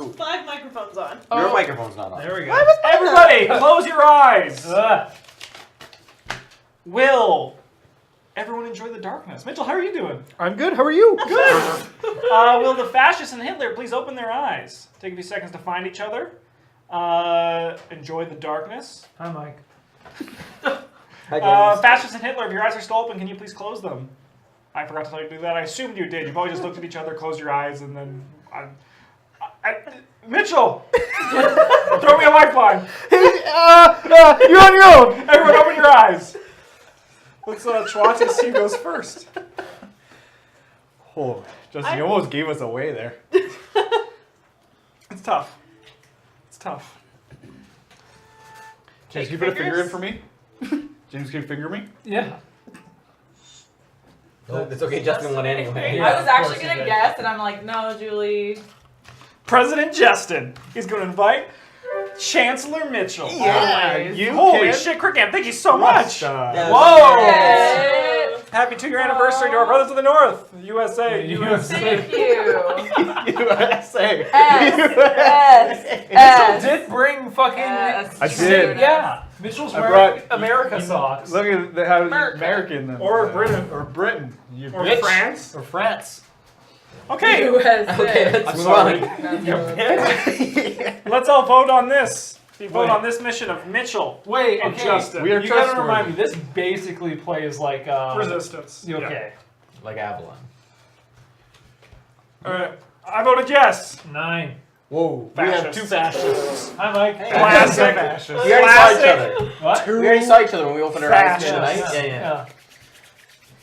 5 microphones on. Your microphone's not on. There we go. Everybody, close your eyes. Will everyone enjoy the darkness? Mitchell, how are you doing? I'm good. How are you? Good. Will the fascists and Hitler please open their eyes? Take a few seconds to find each other. Enjoy the darkness. Hi, Mike. Fascists and Hitler, if your eyes are still open, can you please close them? I forgot to tell you to do that. I assumed you did. You probably just looked at each other, closed your eyes, and then... Mitchell! Throw me a lifeline! Hey, you're on your own. Everyone open your eyes! Let's Chwati see who goes first. Oh, Justin, you almost gave us away there. It's tough. It's tough. James, can you put a finger in for me? James, can you finger me? Yeah. No, it's okay, Justin won anyway. Yeah, I was of actually course gonna you did. guess, and I'm like, no, Julie. President Justin is going to invite Chancellor Mitchell. Yeah, Always. you Holy can. shit, Cricket, thank you so much! Yeah. Whoa! Yay. Happy 2-year anniversary to our brothers of the North, USA. Thank you. USA. S. Did bring fucking. Yes. I did. Yeah. Mitchell's I wearing brought- America socks. Look at how America. American in them. Or Britain. Or Britain. You Or bitch. France. Or France. Okay, USA. Okay, let's I'm move sorry. on. let's all vote on this. We vote on this mission of Mitchell Wait, and okay. Justin. We are You gotta trustworthy. remind me, this basically plays like. Resistance. Okay. Like Avalon. All right. I voted yes. 9. Whoa. Fascists. We have 2 fascists. Hi, Mike. Classic. Fascists. We already saw each other. What? We already saw each other when we opened our eyes Fascists. tonight. Yeah. Yeah.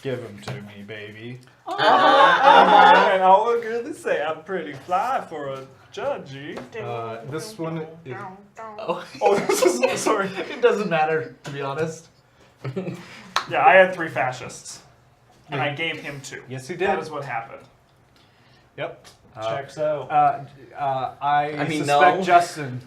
Give them to me, baby. And all the girls say I'm pretty fly for a judgy. This one is... Oh, this is sorry. It doesn't matter, to be honest. Yeah, I had 3 fascists, and I gave him 2. Yes, he That did. is what happened. Yep. Checks out. I mean, suspect no. Justin.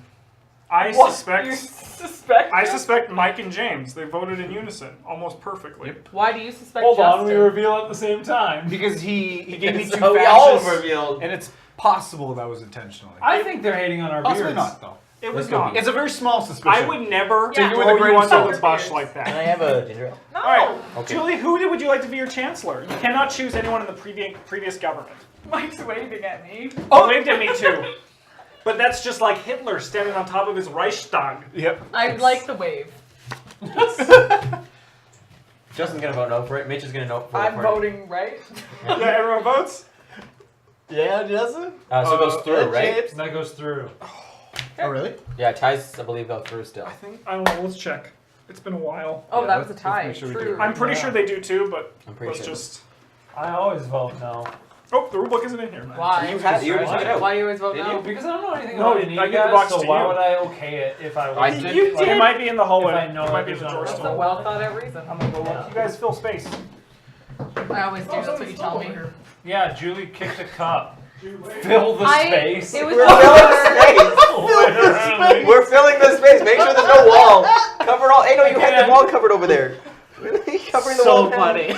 I You suspect. suspect? I suspect Mike and James. They voted in unison, almost perfectly. Why do you suspect Hold on, Justin? we reveal at the same time. Because he gave me 2 So we all fascists, revealed. and it's possible that was intentionally. I think they're hating on our Possibly beards. not, though. It was Let's go. not. It's a very small suspicion. I would never Yeah. throw Take it with a grain you of under salt. the bus like Can I that. have a ginger ale? No. All right, Okay. Julie, who would you like to be your chancellor? You cannot choose anyone in the previous government. Mike's waving at me. Oh, waved at me too. But that's just like Hitler standing on top of his Reichstag. Yep. I like the wave. Justin's gonna vote no for it. Mitch is gonna vote for it. I'm voting right. Yeah, everyone votes? Yeah, Justin? So it goes through, right? That goes through. Oh, really? Yeah, ties, I believe, go through still. I don't know, let's check. It's been a while. Oh, Yeah, that was a let's tie. make sure we True. do it. I'm pretty Yeah. sure they do too, but I'm pretty let's sure. just... I always vote no. Oh, the rulebook isn't in here, man. Why? You already took it out. Why do you always vote Did no? you? Because I don't know anything No, about any I of you give the guys, box so to why you. would I okay it if I I was did. You did. It might be in the hallway. If I know it might be in there's the no drawer rest That's of a still. well thought out reason. I'm gonna go look. You guys fill space. I always do. That's what you tell me. Yeah, Julie kicked a cup. Fill the space. It was We're We're filling the space. Make sure there's no wall. Cover all. Hey, no, you had the wall covered over there. Really? Covering the wall. So funny.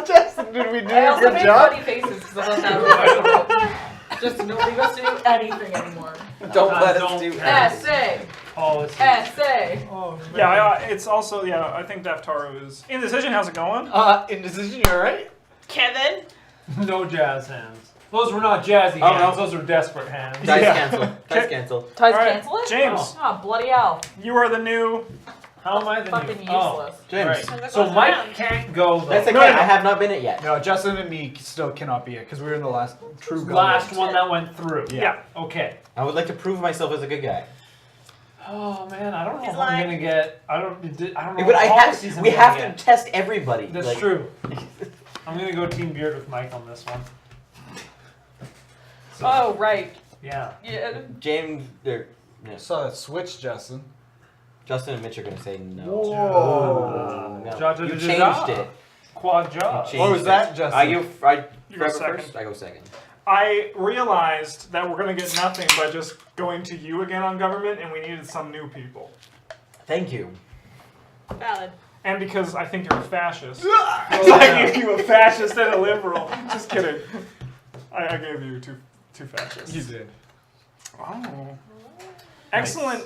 Justin, did we do I a also good make job? funny faces because I thought that was just don't leave us to do anything anymore. Don't let us Don't do pass. anything. Essay. Policy. Essay. Oh, man. Yeah, it's also, I think Daftaro is... Indecision, how's it going? Indecision, you alright? Kevin? No jazz hands. Those were not jazzy Oh, hands. no. Those were desperate hands. Ties Yeah. cancel. Ties cancel. Ties All right, cancel it? James. Oh, bloody hell. You are the new... How am I the Fucking new? useless. James. Right. So Mike can't go though. That's okay. No. I have not been it yet. No, Justin and me still cannot be it because we were in the last true Last government. one that went through. Yeah. Okay. I would like to prove myself as a good guy. Oh man, I don't know He's if lying. I'm gonna get. I don't know. But what I policies have. I'm We gonna have get. to test everybody. That's Like, true. I'm gonna go Team Beard with Mike on this one. So, Oh, right. yeah. Yeah. James, So switch, Justin. Justin and Mitch are gonna say no. Whoa. No. Ja, ja, You ja, changed ja. it. Quad job. You changed What was it. that, Justin? I You go Trevor second. first. I go second. I realized that we're going to get nothing by just going to you again on government, and we needed some new people. Thank you. Valid. And because I think you're a fascist. I gave you a fascist and a liberal. Just kidding. I gave you two fascists. You did. Oh. Excellent.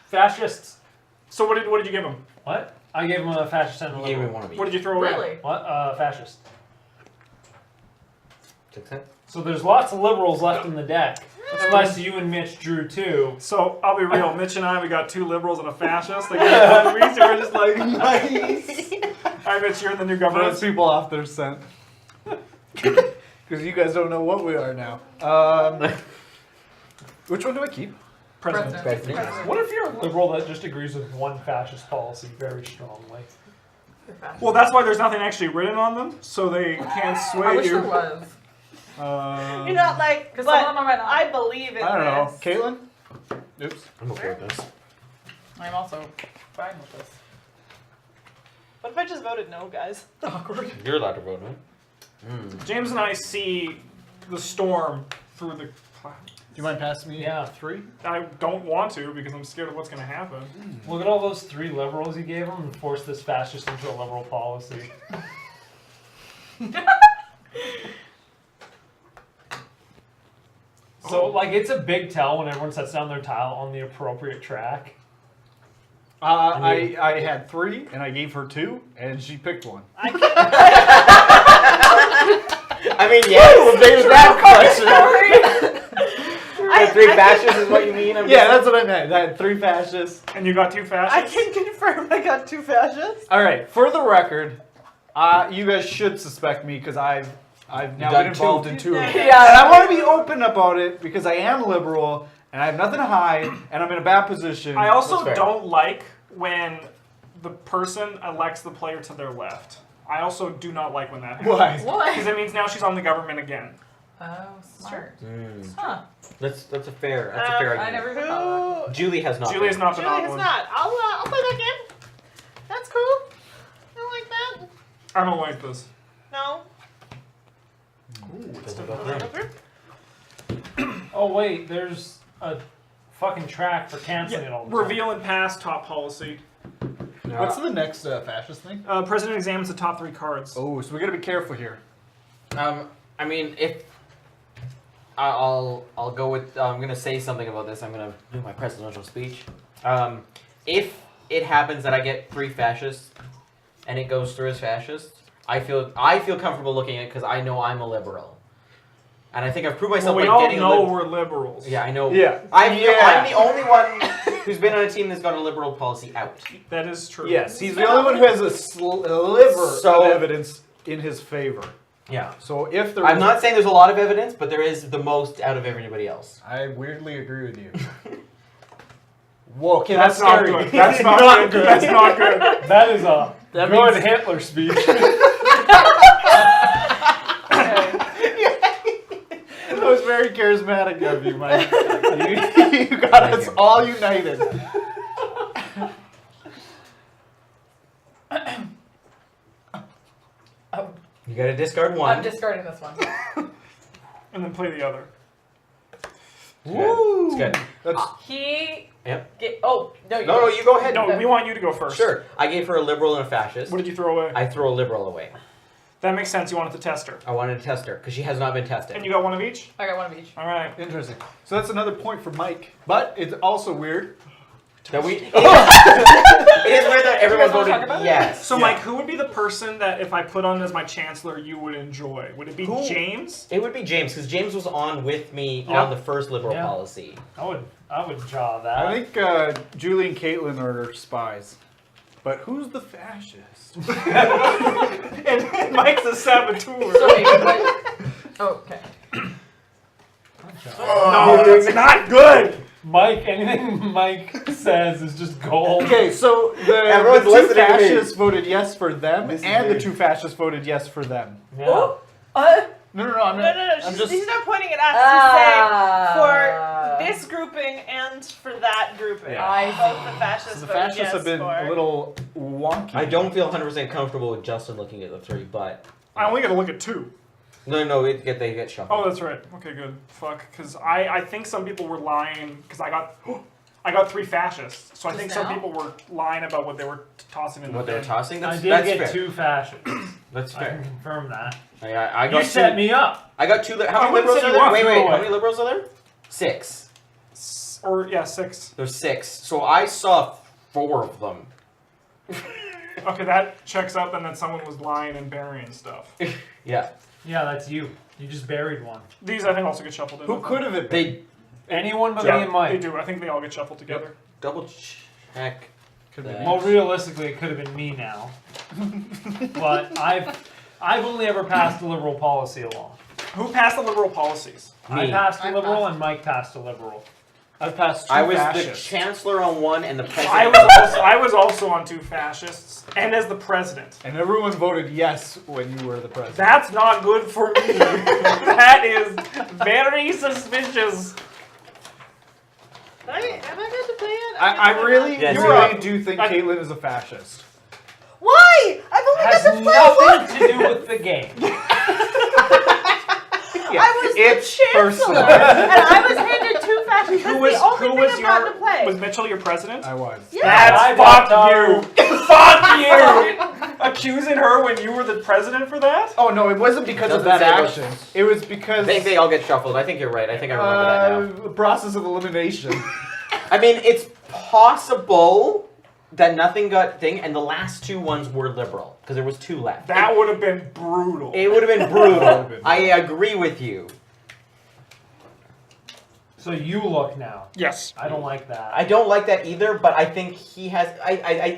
Fascists. So what did you give him? What? I gave him a fascist and a You gave me liberal. one of each. What did you throw away? Really? What? Fascist. 6 cents. So there's lots of liberals left in the deck. Unless you and Mitch drew 2. So I'll be real. Mitch and I, we got 2 liberals and a fascist. Like, we're just like, nice. All right, Mitch, you're in the new government. Throws people off their scent. Because you guys don't know what we are now. Which one do I keep? President. President. What if you're a liberal that just agrees with one fascist policy very strongly? Well, that's why there's nothing actually written on them, so they can't I sway wish you. there was. You're not like, Because but some of them might not. I believe in I don't know. this. Caitlin? Oops. I'm okay with this. I'm also fine with this. What if I just voted no, guys? Awkward. You're allowed to vote, no? James and I see the storm through the cloud. Do you mind passing me? Yeah. 3? I don't want to because I'm scared of what's going to happen. Look at all those 3 liberals you gave him and force this fascist into a liberal policy. So, like, it's a big tell when everyone sets down their tile on the appropriate track. I had 3, and I gave her 2, and she picked one. I mean, yes. That The 3 fascists is what you mean? Yeah, that's what I meant. I had 3 fascists. And you got 2 I fascists? can confirm I got 2 fascists. All right, for the record, you guys should suspect me because I've now done been involved 2. in 2 of them. Yeah. And I want to be open about it because I am liberal and I have nothing to hide and I'm in a bad position. I also That's fair. don't like when the person elects the player to their left. I also do not like when that happens. Why? What? Because it means now she's on the government again. Oh, smart. Huh. Huh. That's a fair argument. I never even thought of Who? Julie has not. Julie has not been Julie on has one. not. I'll play that game. That's cool. I like that. I don't like this. No. Doesn't go through. Oh, wait, there's a fucking track for canceling it all the time. Reveal and pass top policy. What's the next fascist thing? President examines the top 3 cards. Oh, so we gotta be careful here. I mean, if I'll go with. I'm gonna say something about this. I'm gonna do my presidential speech. If it happens that I get 3 fascists, and it goes through as fascists, I feel comfortable looking at it because I know I'm a liberal, and I think I've proved Well, myself we by all getting know a we're liberals. Yeah, I know. Yeah. I'm Yeah. the only one who's been on a team that's got a liberal policy out. That is true. Yes, he's the only one who has a sliver So- of evidence in his favor. Yeah. So if there I'm was- not saying there's a lot of evidence, but there is the most out of everybody else. I weirdly agree with you. Whoa, okay, That's that's not scary. good. That's not good. That's not good. That is a That good means- Hitler speech. That was very charismatic of you, Mike. You got us all united. You gotta discard I'm one. discarding this one. And then play the other. It's good. That's He. Yep. Oh, no, you. No, you go ahead. No, we want you to go first. Sure. I gave her a liberal and a fascist. What did you throw away? I throw a liberal away. That makes sense. You wanted to test her. I wanted to test her because she has not been tested. And you got one of each? I got one of each. All right. interesting. So that's another point for Mike. But it's also weird. That we. It is weird that everyone You guys wanna voted talk about it? yes. So, Yeah. Mike, who would be the person that if I put on as my chancellor, you would enjoy? Would it be Who? James? It would be James because James was on with me Yeah. on the first liberal Yeah. policy. I would draw that. I think Julie and Caitlin are spies. But who's the fascist? And Mike's a saboteur. So wait, what? Oh, okay. No, that's not good. Mike, anything Mike says is just gold. Okay, so Everyone's the two listening to me. fascists voted yes for them, This is and the weird. two fascists voted yes for them. Yeah. Oh, No, I'm No, not. no, no. I'm She's, just. he's not pointing at us. Ah. He's saying for this grouping and for that grouping. Yeah. I Both the fascists So the voted fascists yes have been for. a little wonky. I don't feel 100% comfortable with Justin looking at the 3, but I only got to look at 2. no, they get shuffled. Oh, that's right. Okay, good. Fuck. Because I think some people were lying because I got 3 fascists. So I Just think now? some people were lying about what they were tossing in What the they're bin. tossing? I That's, did that's get fair. 2 fascists. That's I can fair. confirm that. I you got set two. me up. I got 2. How I many wouldn't liberals say are you there? want Wait, to wait. throw How away. many liberals are there? 6. Or yeah, 6. There's 6. So I saw 4 of them. Okay, that checks out. Then that someone was lying and burying stuff. Yeah. Yeah, that's you. You just buried one. These I think also get shuffled in. Who with could them. have it been? They Anyone but Yeah, me and Mike. they do. I think they all get shuffled together. double check. Could be that. me. Well, realistically, it could have been me now. But I've only ever passed a liberal policy along. Who passed the liberal policies? I Me. passed a I liberal passed. and Mike passed a liberal. I've passed two I was the fascists. chancellor on one and the president. I was also on 2 fascists and as the president. And everyone voted yes when you were the president. That's not good for me. That is very suspicious. Am I good to play it? I really, Yes, you you really are. do think I- Caitlyn is a fascist. Why? I've only Has got to play one. nothing to do with the game. Yeah, I was it's the chancellor, personal. and I was handed 2 fashists. That's Who was the only who thing was I've gotten your to play. was Mitchell your president? I was. Yeah. That's I fuck got you. Fuck you. Accusing her when you were the president for that? Oh no, it wasn't because of Doesn't that say action. It was because I think they all get shuffled. I think you're right. I think I remember that now. process of elimination. I mean, it's possible that nothing got thing, and the last 2 ones were liberal because there was 2 left. That would have been brutal. It would have been That brutal. would've been I agree with you. So you look now. Yes. I don't like that. I don't like that either, but I think he has.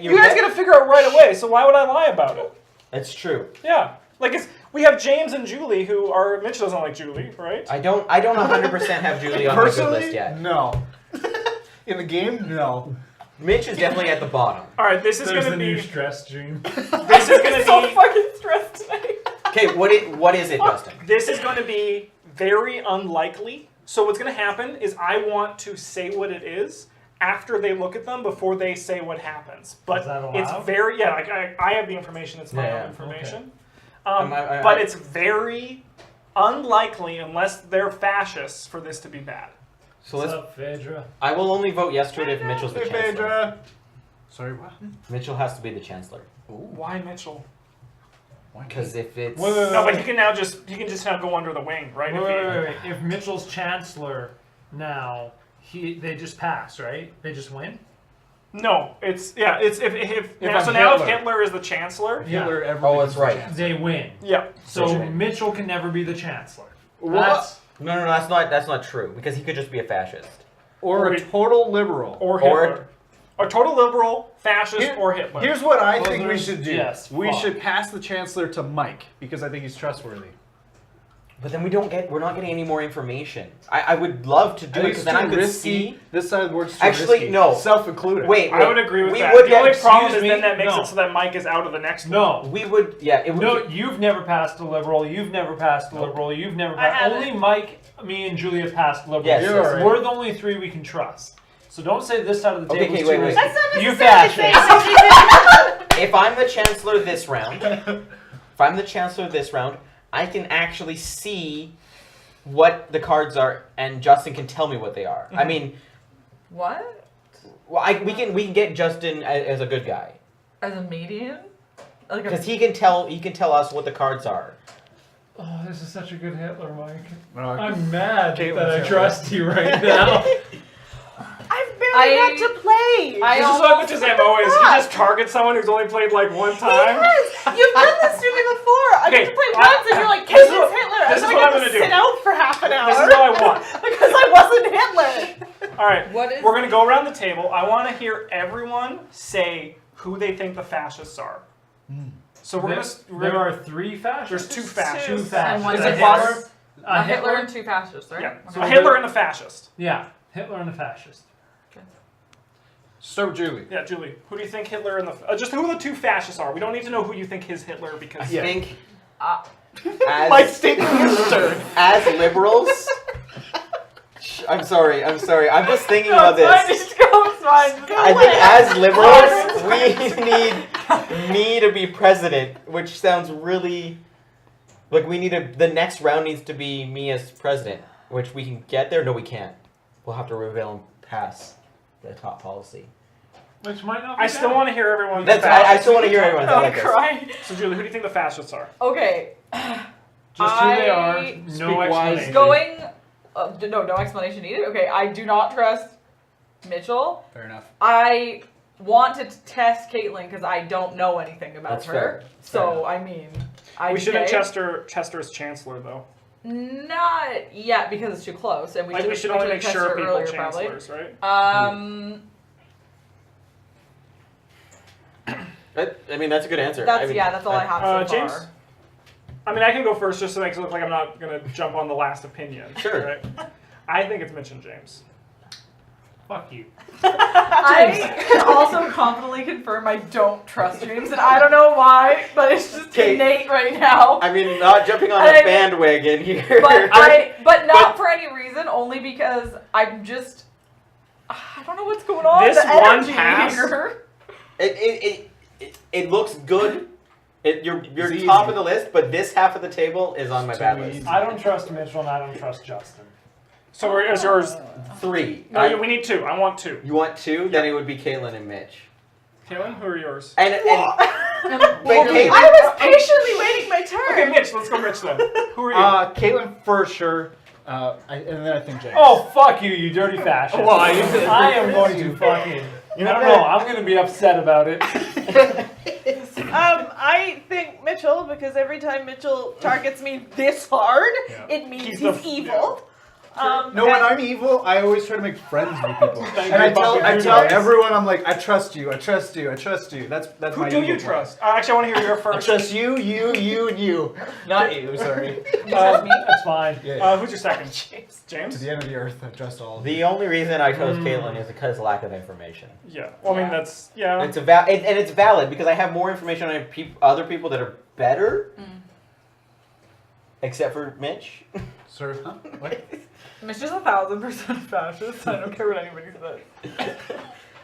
You guys gotta figure out right away, so why would I lie about it? That's true. Yeah. Like we have James and Julie who are Mitch doesn't like Julie, right? I don't 100% have Julie on my good Personally, list yet. no. In the game, no. Mitch is definitely at the bottom. Alright, this is There's gonna the new be stress dream. this is gonna so be fucking stressed tonight. Okay, what is it, Justin? this is gonna be very unlikely. So what's gonna happen is I want to say what it is after they look at them before they say what happens. But Is that it's allowed? very like I have the information, it's my Yeah, own yeah. information. I- But it's very unlikely unless they're fascists for this to be bad. So What's let's. up, Phaedra? I will only vote yes to it if Mitchell's the Hey, chancellor. Phaedra. Sorry, what? Mitchell has to be the chancellor. Why Mitchell? Because if it's Wait, wait, No, but wait. he can just now go under the wing, right? Wait, If he- wait, wait, wait. If Mitchell's chancellor now, they just pass, right? They just win? No, it's if I'm so now if Hitler. Hitler is the chancellor, Yeah. Hitler ever Oh, that's becomes the right. chancellor. They win. yeah. So Right. Mitchell can never be the chancellor. What? no, that's not true because he could just be a fascist. Or a total liberal. Or Or- Hitler. A total liberal, fascist, Here- or Hitler. Here's what I Those think we are- should do. yes, we fuck. should pass the chancellor to Mike because I think he's trustworthy. But then we're not getting any more information. I would love to do it because then I could see. This side works too Actually, risky. no. Self-included. Wait, I would agree with we that. Would The only get, problem is excuse then me? that makes No. it so that Mike is out of the next one. No. we would, yeah. It would, No, you've never passed a liberal. You've never passed a liberal. You've never I passed. haven't. Only Mike, me, and Julia passed liberal. Yes, You're yes. right. We're the only 3 we can trust. So don't say this side of the Okay, table is okay, too wait. risky. That's not You necessarily saying fascist. anything. if I'm the chancellor this round, I can actually see what the cards are, and Justin can tell me what they are. I mean, What? well, we can get Justin as a good guy As a median? Like because he can tell us what the cards are. Oh, this is such a good Hitler, Mike. No, I'm mad Caitlin's that I Hitler. trust you right now. I've barely got to play. I This is what Mitch's MO is. You just target someone who's only played like one time. Yes, you've done this to me before. I Okay, get to play I- once, and you're like, this is Caitlin's what- Hitler. this And is then what I I'm get gonna to do. sit out for half an hour. This is what I want. because I wasn't Hitler. All right, What is- we're gonna go around the table. I want to hear everyone say who they think the fascists are. So There are 3 fascists. There's 2 fascists. 2 And fascists. one Is A it Hitler? Hitler, A Hitler and 2 fascists, right? Yeah, Okay. a Hitler and a fascist. Yeah, Hitler and a fascist. Start with Julie. Yeah, Julie, who do you think Hitler and the just who the 2 fascists are? We don't need to know who you think his Hitler I because Yeah. think Mike's as taking his turn. as liberals. I'm sorry. I'm just thinking about this. I think as liberals, we need me to be president, which sounds really like the next round needs to be me as president, which we can get there. No, we can't. We'll have to reveal and pass the top policy. Which might not be I still want to hear everyone. I still want to hear everyone's I'm like this. crying. So Julie, who do you think the fascists are? Okay. Just who they are. I- No Speak wisely. explanation. Going no explanation needed. Okay, I do not trust Mitchell. Fair enough. I want to test Caitlyn because I don't know anything about That's her. fair. That's So I mean, We shouldn't say Chester as chancellor though. not yet because it's too close, and We should only make sure people earlier, chancellors, right? probably. I mean, that's a good answer. That's I mean, that's all I have so James? far. I mean, I can go first just to make it look like I'm not gonna jump on the last opinion. Sure. Right? I think it's Mitch and James. Fuck you. I can also confidently confirm I don't trust James, and I don't know why, but it's just Okay. innate right now. I mean, not jumping on I a mean- bandwagon here. But not for any reason, only because I'm just I don't know what's going on. This the one energy pass- here. It looks good. You're It's top easy. of the list, but this half of the table is on my Too bad easy. list. I don't trust Mitchell and I don't trust Justin. So is yours? 3. No, we need 2. I want 2. You want 2? Then it would be Caitlyn and Mitch. Caitlin, who are yours? And Wait, Caitlyn, I was patiently waiting my turn. Okay, Mitch. Let's go, Mitch then. Who are you? Caitlyn for sure. And then I think James. Oh, fuck you, you dirty fascist. Why? I am going to fucking... I don't know, I'm going to be upset about it. I think Mitchell, because every time Mitchell targets me this hard, it means He's he's the- evil. No, when I'm evil, I always try to make friends with people. Thank And you, I tell Bucky. everyone, I'm like, I trust you, I trust you, I trust you. That's Who my do you evil trust? Actually, I want to hear your plan. I first. trust you, and you. Not you, sorry. That's fine. Yeah. Who's your second? James. James? To the end of the earth, I trust all of you. the only reason I chose Caitlyn is because of lack of information. Yeah. Well, I mean, that's yeah. It's and it's valid because I have more information on other people that are better. Except for Mitch. Sir, huh? What? Mitch is 1,000% fascist. I don't care what anybody says.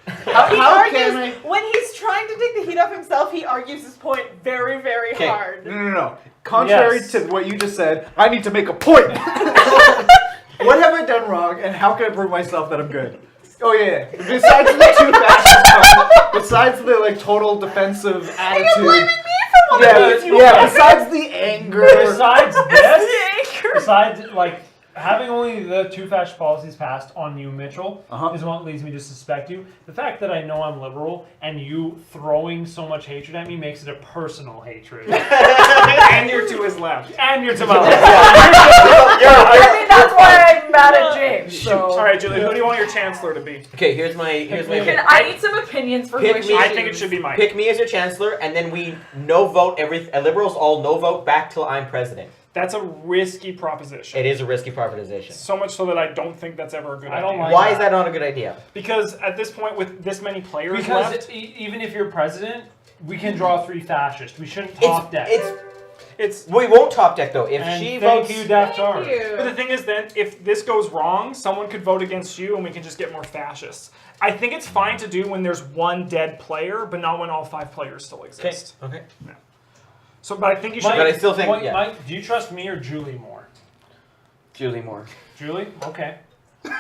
He How argues, can I? when he's trying to take the heat off himself, he argues his point very, very Okay. hard. No. Contrary Yes. to what you just said, I need to make a point. What have I done wrong, and how can I prove myself that I'm good? Oh yeah. Besides the 2 fascist parts, besides the like total defensive attitude. You're blaming me for one of Yeah, these, you yeah. Besides the anger. Besides this, anger. besides, like, having only the 2 fascist policies passed on you, Mitchell, is what leads me to suspect you. The fact that I know I'm liberal and you throwing so much hatred at me makes it a personal hatred. And you're to his left. And you're to my I mean, that's why I'm mad at James. So. All right, Julie. Who do you want your chancellor to be? Okay, here's my Can I need some opinions for Pick who I me. should I think it choose? should be Mike. Pick me as your chancellor, and then we no vote liberals all no vote back till I'm president. That's a risky proposition. It is a risky proposition. So much so that I don't think that's ever a good I idea. don't like Why is that not a good idea? Because at this point, with this many players Because left, even if you're president, we can draw 3 fascists. We shouldn't top deck. it's. We won't top deck though. If And she thank votes, you, Daft Thank Art. you. But the thing is, then, if this goes wrong, someone could vote against you, and we can just get more fascists. I think it's fine to do when there's one dead player, but not when all 5 players still exist. okay. So, but I think you should. Mike, But I still think- yeah. Mike, do you trust me or Julie more? Julie Moore. Julie? Okay. Only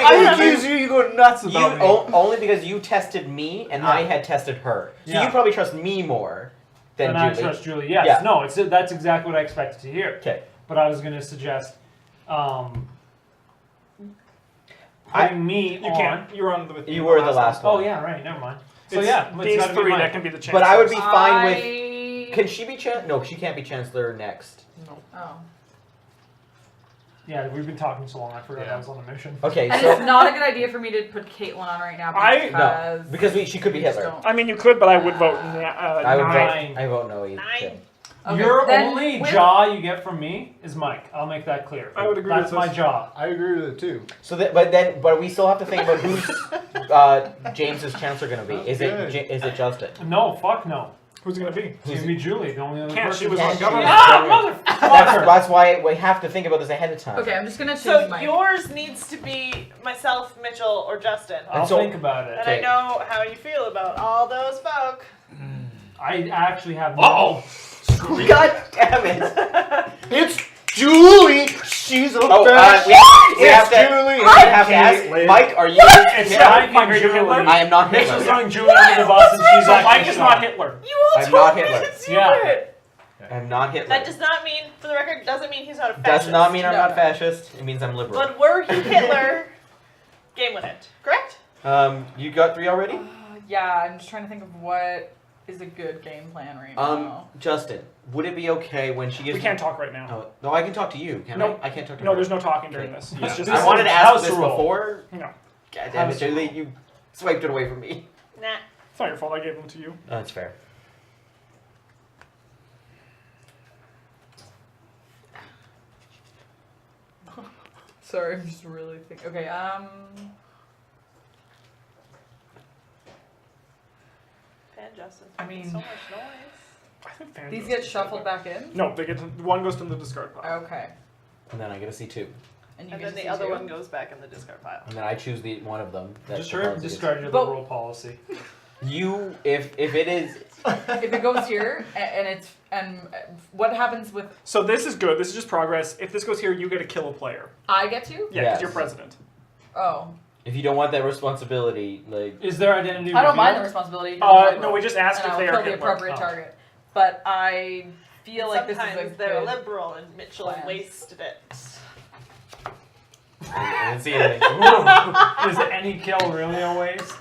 I because accuse you, you go nuts about me. only because you tested me and I had tested her. So Yeah. you probably trust me more than And I Julie. trust Julie. Yes. Yeah. No, that's exactly what I expected to hear. Okay. But I was going to suggest putting me You on. can't. You're on with. You were the last Oh one. yeah, right. Never mind. So It's yeah, it's these gotta be 3 Mike. that can be the chancellors. But I would be fine with. I... Can she be No, she can't be chancellor next. Oh. Yeah, we've been talking so long. I forgot Yeah. I was on a mission. Okay, And so it's not a good idea for me to put Caitlyn on right now I- because she could be we just Hitler. don't. I mean, you could, but I would vote. I would 9. vote. I vote no either. 9. Okay, Your then only with- jaw you get from me is Mike. I'll make that clear. I would agree That's with my this. jaw. I agree with it too. So but we still have to think about who's James's chancellor going to be. Is it Justin? No, fuck no. Who's it gonna be? It's gonna be Julie, the only other Can't, person. she was Can't on she? government. Ah, motherfucker! That's why we have to think about this ahead of time. Okay, I'm just gonna choose So Mike. yours needs to be myself, Mitchell, or Justin. I'll And so- think about it. And I know how you feel about all those folk. I actually have no. Uh-oh. God damn it! It's Julie. She's a Oh, fascist. we have to. Julie. We have to ask. Caitlyn. Mike, are you? It's Yeah, Mike Mike, and are you Julie. Hitler? I am not Mitch is Hitler. throwing Julie under the bus, and she's So actually Mike is not shot. Hitler. You all I'm told not me Hitler. the secret. Yeah. I'm not Hitler. That does not mean, for the record, doesn't mean he's not a fascist. Does not mean I'm No, not no. fascist. It means I'm liberal. But were he Hitler, game would end. Correct? You got 3 already? Yeah, I'm just trying to think of what is a good game plan right now. Justin, would it be okay when she gives We can't talk right now. Oh, no, I can talk to you. Can No. I can't talk to No, her. there's no talking during Okay. this. Yeah. It's just I wanted to ask house this rule. before. No, God damn it, House Julie, you swiped it away from me. Nah. it's not your fault. I gave them to you. That's fair. Sorry, I'm just really thinking. Okay, Fan Justin's I making mean- so much noise. I think Fan these goes get to shuffled discard back in. pile. No, they get to, one goes to the discard pile. Okay, And then I get to see 2. and you And get then to the see other two? one goes back in the discard pile. And then I choose one of them. That Just heard supposedly discard your But- liberal policy. is- You, if it is, If it goes here and what happens with So this is good. This is just progress. If this goes here, you get to kill a player. I get to? Yeah, because Yes. you're president. Oh, if you don't want that responsibility, like Is their identity I don't mind the revealed? responsibility. No, we just asked and if I they will are kill the Hitler. appropriate Oh. target. But I feel like this is Sometimes a they're good liberal and Mitchell plan. wasted it. I didn't see anything. Is any kill really a waste?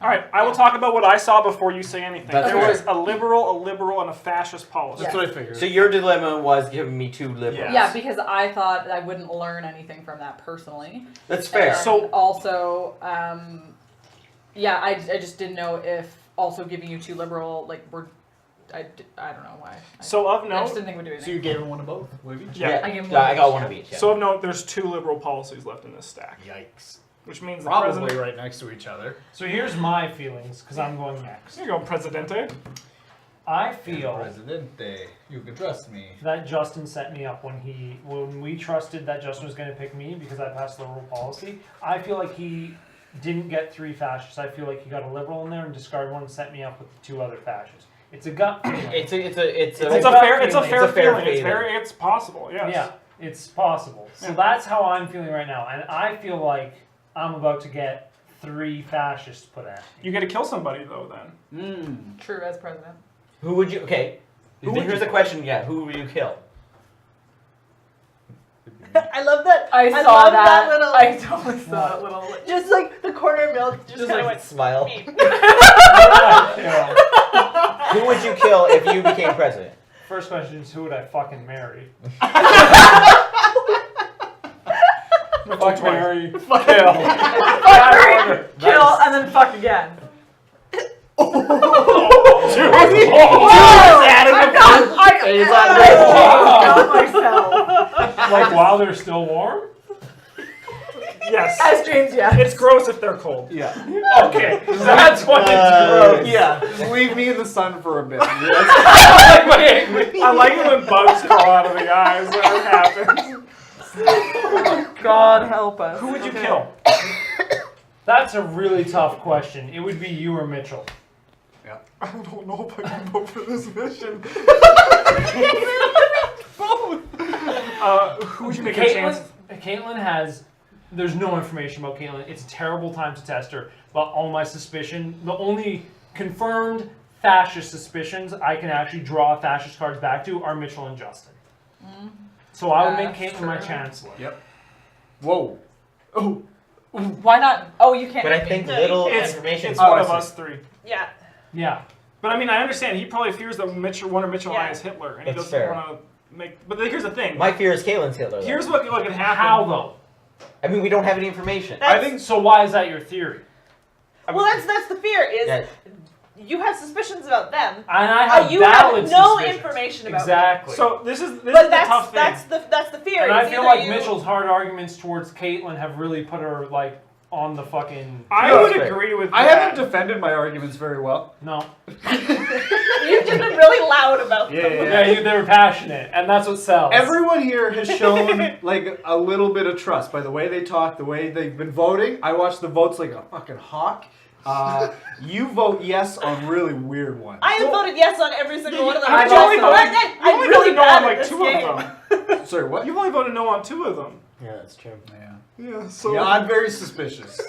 All right, I will talk about what I saw before you say anything. That's There fair. was a liberal, and a fascist policy. Yeah. That's what I figured. So your dilemma was giving me 2 liberals. Yeah. Yeah, because I thought I wouldn't learn anything from that personally. That's fair. And So- also, yeah, I just didn't know if also giving you 2 liberal, like, I don't know why. So of I just note, didn't think it would do anything. So you gave him one of both. What have you? yeah. I gave him Yeah, one I each, got one yeah. of each. Yeah. So of note, there's 2 liberal policies left in this stack, Yikes. which means the Probably president. right next to each other. So here's my feelings, because I'm going next. Here you go, Presidente. I feel Presidente, you can trust me. that Justin set me up when we trusted that Justin was going to pick me because I passed the liberal policy. I feel like he didn't get 3 fascists. I feel like he got a liberal in there and discarded one and set me up with the 2 other fascists. It's a gut feeling. It's a It's a gut fair. It's a feeling. fair It's a fair feeling. It's feeling. It's possible. Yes. Yeah, it's possible. So Yeah. that's how I'm feeling right now, and I feel like I'm about to get 3 fascists put at me. You get to kill somebody though. Then. True as president. Who would you? Okay. Who would Here's you the question. Yeah. Who would you kill? I love that. I saw love that. little. I totally saw that little. just like the corner milk just, Just kind of like went. smile. "Me." Yeah. Who would you kill if you became president? First question is, who would I fucking marry? Fuck, marry, kill. Fuck, marry, kill, and then fuck again. I myself. Like while they're still warm? Yes. As James, yeah. It's gross if they're cold. Yeah. Okay, that's what it's gross. Yeah. Leave me in the sun for a bit. I like it when bugs crawl out of the eyes. When it happens. God help us. Who would you kill? That's a really tough question. It would be you or Mitchell. I don't know if I can vote for this mission. Who would you make a chance? Caitlin has. There's no information about Caitlin. It's a terrible time to test her. But all my suspicion, the only confirmed fascist suspicions I can actually draw fascist cards back to are Mitchell and Justin. So I would make That's Caitlin my true. chancellor. Yep. Whoa. Oh. Why not? Oh, you can't. But I make think me. little It's information. one I of see. us 3. Yeah. Yeah. But I mean, I understand. He probably fears that one of Mitchell and I Yeah. is Hitler, and he That's doesn't fair. want to make. But here's the thing. My fear is Caitlin's Hitler. though. Here's what can happen. How though? I mean, we don't have any information. I think So why is that your theory? Well, that's the fear is Yeah. you have suspicions about them. And I have You valid have no suspicions. information about Exactly. So this is But the tough thing. that's the fear. and I is feel either like you- Mitchell's hard arguments towards Caitlin have really put her like on the fucking. I No, would that's fair. agree with I that. haven't defended my arguments very well. No. You've just been really loud about them. Yeah, they were passionate, and that's what sells. Everyone here has shown like a little bit of trust by the way they talk, the way they've been voting. I watch the votes like a fucking hawk. You vote yes on really weird ones. I have voted yes on every single one of them. I've I'm only voted- I'm only really voted no on bad at like this 2 game. of them. Sorry, what? You've only voted no on 2 of them. Yeah, that's true. Yeah. Yeah. So. Yeah, I'm very suspicious.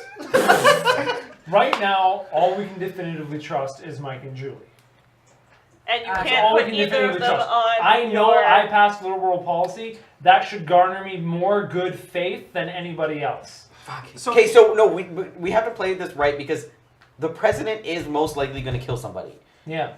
Right now, all we can definitively trust is Mike and Julie. And you That's can't all we put can either defend of with them trust. on I know your... I passed liberal policy. That should garner me more good faith than anybody else. Okay, so no, we have to play this right because the president is most likely going to kill somebody. Yeah.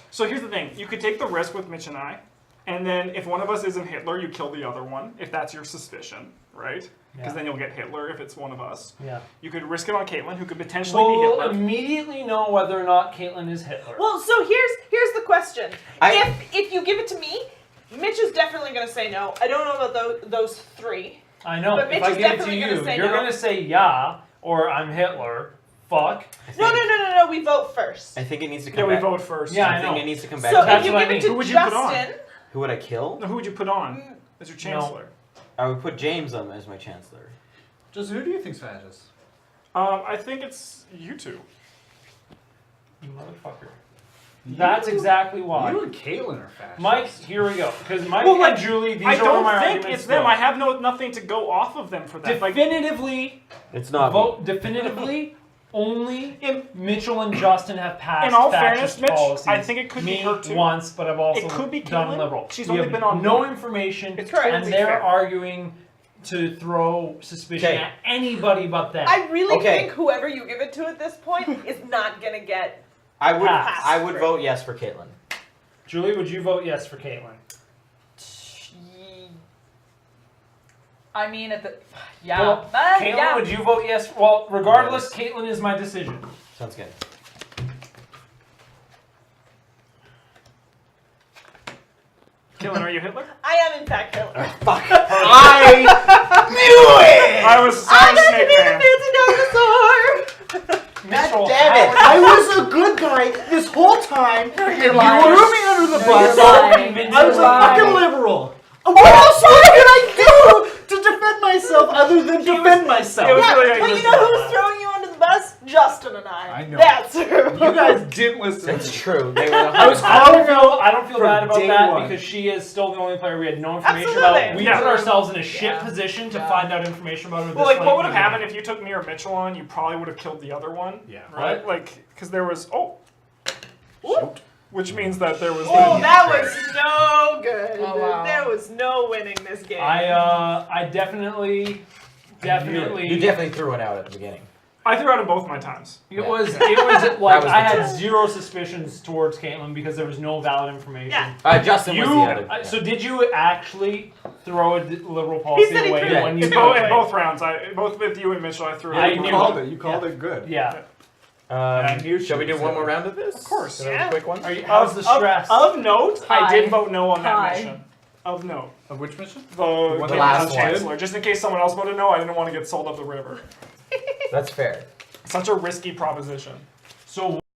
So here's the thing: you could take the risk with Mitch and I, and then if one of us isn't Hitler, you kill the other one. If that's your suspicion, right? Because Yeah. then you'll get Hitler if it's one of us. Yeah. You could risk it on Caitlin, who could potentially be We'll Hitler. immediately know whether or not Caitlyn is Hitler. Well, so here's the question. If you give it to me, Mitch is definitely going to say no. I don't know about those three. I know. But If Mitch I is give it to definitely you, gonna say you're no. gonna say yeah, or I'm Hitler. Fuck. No. We vote first. I think it needs to Yeah, come we back. vote first. Yeah, I I think know. it needs to come back. So to if That's you what I give it mean. to Who would you put on? Justin, who would I kill? Now, who would you put on as your chancellor? I would put James as my chancellor. Justin, who do you think's fascist? I think it's you two. You motherfucker. That's exactly why. You and Caitlin are fascist. Mike, here we go. Because Mike Well, like, and Julie, these I are where my don't think arguments it's them. go. I have nothing to go off of them for that. Like, Definitively, It's not. vote definitively. Only Mitchell and Justin have passed In all fascist fairness, Mitch, policies. I think it could be Me her too. once, but I've also It could be done Caitlyn. liberal. She's We only have been on no one. information, It's Correct. and totally they're fair. arguing to throw suspicion Okay. at anybody but them. I really Okay. think whoever you give it to at this point is not going to get... I would. Pass. I would vote yes for Caitlyn. Julie, would you vote yes for Caitlyn? I mean, at the yeah, Well, Caitlyn, yeah. would you vote yes? Well, regardless, Caitlyn is my decision. Sounds good. Caitlin, are you Hitler? I am in fact Hitler. Fuck. I knew it! I was I got to Snake be the Man. fancy dinosaur! Mitchell, damn it. how I was a good guy this whole time. and you lying. threw me under the No, bus. you're lying. I was a You're lying. fucking liberal. What else could I do to defend myself other than defend myself? it was Yeah, really but you know who's throwing you under the bus? Justin and I. I know. That's who. You guys didn't listen. That's true. They were. I was I don't feel from bad about day that one. because she is still the only player we had no information Absolutely. about. We Yeah. put ourselves in a shit Yeah. position to Yeah. find out information about her. Well, this like, late what would in have the happened game. if you took me or Mitchell on? You probably would have killed the other one. Yeah. Right? Like, because there was which means that there was. Oh, that was no good. Oh, wow. There was no winning this game. I definitely. You definitely threw one out at the beginning. I threw out in both my times. It was like was I the had truth. zero suspicions towards Caitlyn because there was no valid information. Yeah. Justin was the other. Yeah. So did you actually throw a liberal policy said he away threw it. when you In played? both rounds, both with you and Mitchell, I threw I out. You knew called it. it. You called it good. Yeah. I knew Shall we do she one was more there. round of this? Of course. Another Yeah. quick one. How's the stress? Of note, I Hi. did vote no on that Hi. mission. Of note. Of which mission? The The last one. Chancellor. Just in case someone else voted no, I didn't want to get sold up the river. That's fair. Such a risky proposition. So